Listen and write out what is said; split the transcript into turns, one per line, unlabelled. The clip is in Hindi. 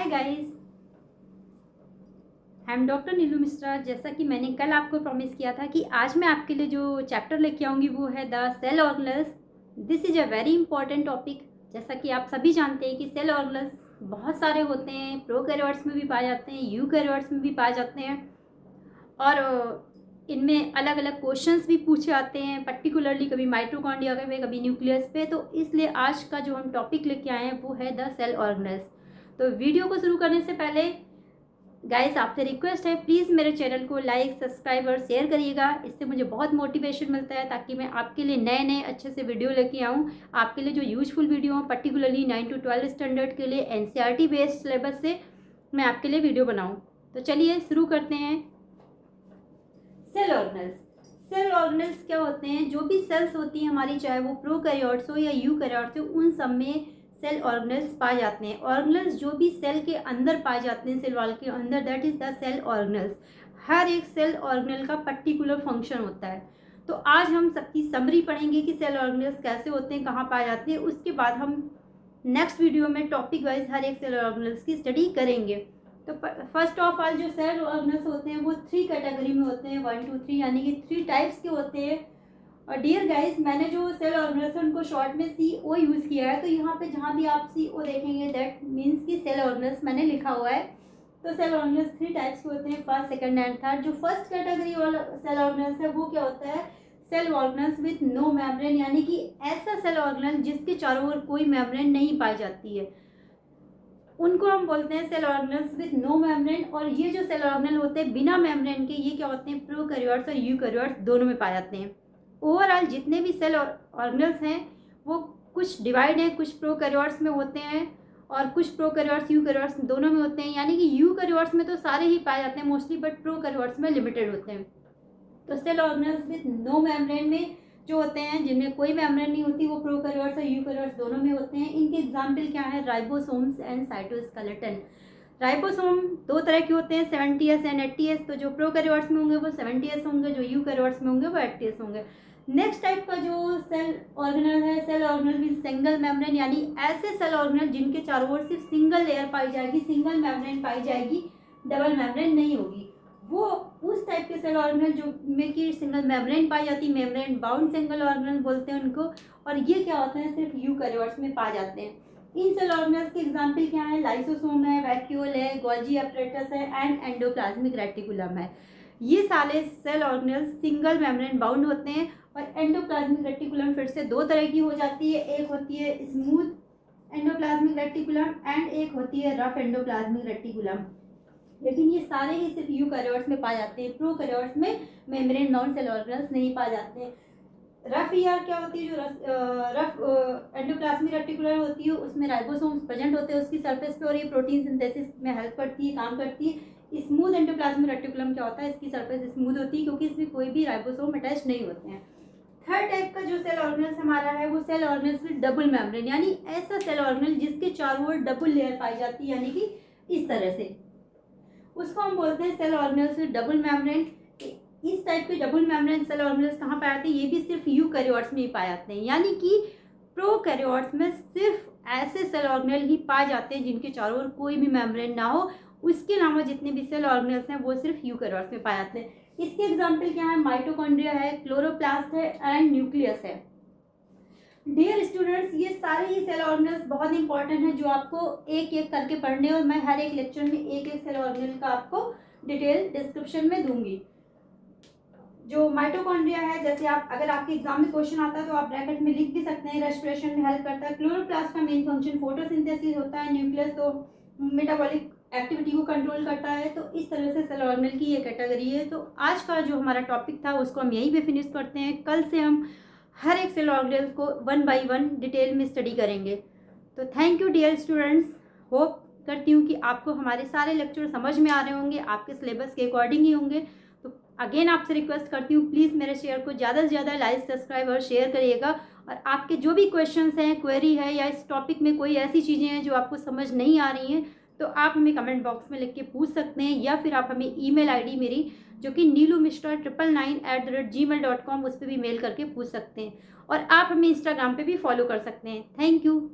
Hi guys, I am doctor Neelu Mishra. जैसा कि मैंने कल आपको प्रॉमिस किया था कि आज मैं आपके लिए जो चैप्टर लेके आऊँगी वो है the cell organelles. This is a very important topic. जैसा कि आप सभी जानते हैं कि सेल ऑर्गेनेल्स बहुत सारे होते हैं, प्रोकैरियोट्स में भी पाए जाते हैं, यूकैरियोट्स में भी पाए जाते हैं और इनमें अलग अलग क्वेश्चंस भी पूछे जाते हैं, पर्टिकुलरली कभी माइटोकॉन्ड्रिया पे, कभी न्यूक्लियस पे। तो इसलिए आज का जो हम टॉपिक लेके आए हैं वो है द सेल ऑर्गेनेल्स। तो वीडियो को शुरू करने से पहले गाइस आपसे रिक्वेस्ट है, प्लीज़ मेरे चैनल को लाइक, सब्सक्राइब और शेयर करिएगा। इससे मुझे बहुत मोटिवेशन मिलता है ताकि मैं आपके लिए नए नए अच्छे से वीडियो लेके आऊँ, आपके लिए जो यूजफुल वीडियो हो, पर्टिकुलरली 9 to 12 स्टैंडर्ड के लिए एनसीईआरटी बेस्ड सिलेबस से मैं आपके लिए वीडियो बनाऊँ। तो चलिए शुरू करते हैं। Cell organelles. सेल ऑर्गेनेल्स क्या होते हैं? जो भी सेल्स होती हैं हमारी, चाहे वो प्रोकैरियोट्स हो या यूकैरियोट्स हो, उन सब में सेल ऑर्गेनेल्स पाए जाते हैं। ऑर्गेनेल्स जो भी सेल के अंदर पाए जाते हैं, सेल वॉल के अंदर, that is the cell organelles. हर एक सेल ऑर्गेनेल का पर्टिकुलर फंक्शन होता है। तो आज हम सबकी समरी पढ़ेंगे कि सेल ऑर्गेनेल्स कैसे होते हैं, कहाँ पाए जाते हैं। उसके बाद हम नेक्स्ट वीडियो में टॉपिक वाइज हर एक सेल ऑर्गेनेल्स की स्टडी करेंगे। तो फर्स्ट ऑफ ऑल जो सेल ऑर्गेनेल्स होते हैं वो 3 कैटेगरी में होते हैं, 1 2 3, यानी कि 3 टाइप्स के होते हैं। और डियर गाइस, मैंने जो सेल ऑर्गेनेल्स उनको शॉर्ट में CO यूज़ किया है। तो यहाँ पे जहाँ भी आप CO देखेंगे दैट मीन्स कि सेल ऑर्गेनेल्स मैंने लिखा हुआ है। तो सेल ऑर्गेनेल्स 3 टाइप्स के होते हैं, फर्स्ट, सेकंड एंड थर्ड। जो फर्स्ट कैटेगरी वाला सेल ऑर्गेनेल्स है वो क्या होता है? Cell organelles with no membrane, यानी कि ऐसा सेल ऑर्गेनेल जिसके चारों ओर कोई मेम्ब्रेन नहीं पाई जाती है, उनको हम बोलते हैं cell organelles with no membrane. और ये जो सेल ऑर्गेनेल होते हैं बिना मेम्ब्रेन के, ये क्या होते हैं? प्रोकैरियोट्स और यूकैरियोट्स दोनों में पाए जाते हैं। ओवरऑल जितने भी सेल ऑर्गेनेल्स हैं वो कुछ डिवाइड हैं, कुछ प्रोकैरियोट्स में होते हैं और कुछ प्रोकैरियोट्स यूकैरियोट्स दोनों में होते हैं। यानी कि यूकैरियोट्स में तो सारे ही पाए जाते हैं मोस्टली, बट प्रोकैरियोट्स में लिमिटेड होते हैं। तो cell organelles with no membrane में जो होते हैं, जिनमें कोई मेम्ब्रेन नहीं होती, वो प्रोकैरियोट्स और यूकैरियोट्स दोनों में होते हैं। इनके एग्जाम्पल क्या है? Ribosomes and cytoskeleton. राइबोसोम 2 तरह के होते हैं, 70S एंड 80S। तो जो प्रोकैरियोट्स में होंगे वो 70S होंगे, जो यूकैरियोट्स में होंगे वो 80S होंगे। नेक्स्ट टाइप का जो सेल ऑर्गेनेल है, cell organelle with single membrane, यानी ऐसे सेल ऑर्गेनेल जिनके चारों ओर सिर्फ सिंगल लेयर पाई जाएगी, सिंगल मेम्ब्रेन पाई जाएगी, डबल मेम्ब्रेन नहीं होगी। वो उस टाइप के सेल ऑर्गेनेल जो में कि सिंगल मेम्ब्रेन पाई जाती है, मेम्ब्रेन बाउंड सिंगल ऑर्गेनेल बोलते हैं उनको। और ये क्या होते हैं? सिर्फ यूकैरियोट्स में पाए जाते हैं। इन सेल ऑर्गेनेल्स के एग्जाम्पल क्या है? लाइसोसोम है, वैक्यूल है, गोल्जी एपरेटस है एंड एंडोप्लाज्मिक रेटिकुलम है। ये सारे cell organelles single membrane bound होते हैं। और एंडोप्लाज्मिक रेटिकुलम फिर से 2 तरह की हो जाती है, एक होती है स्मूथ एंडोप्लाज्मिक रेटिकुलम एंड एक होती है रफ एंडोप्लाज्मिक रेटिकुलम। लेकिन ये सारे ही सिर्फ यूकैरियोट्स में पाए जाते हैं, प्रोकैरियोट्स में मेम्ब्रेन बाउंड सेल ऑर्गेनेल्स नहीं पाए जाते हैं। रफ ER क्या होती है? जो रफ एंडोप्लाज्मिक रेटिकुलम होती है उसमें राइबोसोम्स प्रेजेंट होते हैं उसकी सरफेस पे, और ये प्रोटीन सिंथेसिस में हेल्प करती है, काम करती है। स्मूथ एंडोप्लाज्मिक रेटिकुलम क्या होता है? इसकी सरफेस स्मूथ होती है क्योंकि इसमें कोई भी राइबोसोम अटैच नहीं होते हैं। थर्ड टाइप का जो सेल ऑर्गेनेल्स हमारा है वो cell organelles with double membrane, यानी ऐसा सेल ऑर्गेनेल जिसके चारों ओर डबल लेयर पाई जाती है, यानी कि इस तरह से, उसको हम बोलते हैं cell organelles with double membrane. इस टाइप के डबल मेम्ब्रेन सेल ऑर्गेनेल्स कहाँ पाए जाते हैं? ये भी सिर्फ यूकैरियोट्स में ही पाए जाते हैं। यानी कि प्रोकैरियोट्स में सिर्फ ऐसे सेल ऑर्गेनेल ही पाए जाते हैं जिनके चारों ओर कोई भी मेम्ब्रेन ना हो। उसके अलावा जितने भी सेल ऑर्गेनेल्स हैं वो सिर्फ यूकैरियोट्स में पाए जाते हैं। इसके एग्जाम्पल क्या है? माइटोकॉन्ड्रिया है, क्लोरोप्लास्ट है एंड न्यूक्लियस है। डियर स्टूडेंट्स, ये सारे ही सेल ऑर्गेनेल्स बहुत इंपॉर्टेंट हैं जो आपको एक एक करके पढ़ने, और मैं हर एक लेक्चर में एक एक सेल ऑर्गेनेल का आपको डिटेल डिस्क्रिप्शन में दूंगी। जो माइटोकॉन्ड्रिया है, जैसे आप अगर आपके एग्जाम में क्वेश्चन आता है तो आप ब्रैकेट में लिख भी सकते हैं, रेस्पिरेशन में हेल्प करता है। क्लोरोप्लास्ट का मेन फंक्शन फोटोसिंथेसिस होता है। न्यूक्लियस तो मेटाबॉलिक एक्टिविटी को कंट्रोल करता है। तो इस तरह से सेल ऑर्गेनेल की ये कैटेगरी है। तो आज का जो हमारा टॉपिक था उसको हम यहीं पे फिनिश करते हैं। कल से हम हर एक सेल ऑर्गेनेल को 1 by 1 डिटेल में स्टडी करेंगे। तो thank you dear students. Hope करती हूँ कि आपको हमारे सारे लेक्चर समझ में आ रहे होंगे, आपके सिलेबस के अकॉर्डिंग ही होंगे। तो अगेन आपसे रिक्वेस्ट करती हूँ, प्लीज़ मेरे शेयर को ज़्यादा से ज़्यादा लाइक, सब्सक्राइब और शेयर करिएगा। और आपके जो भी क्वेश्चंस हैं, क्वेरी है, या इस टॉपिक में कोई ऐसी चीज़ें हैं जो आपको समझ नहीं आ रही हैं, तो आप हमें कमेंट बॉक्स में लिख के पूछ सकते हैं, या फिर आप हमें email ID मेरी जो कि neelumishra999@gmail.com, उस पर भी मेल करके पूछ सकते हैं। और आप हमें इंस्टाग्राम पे भी फॉलो कर सकते हैं। Thank you.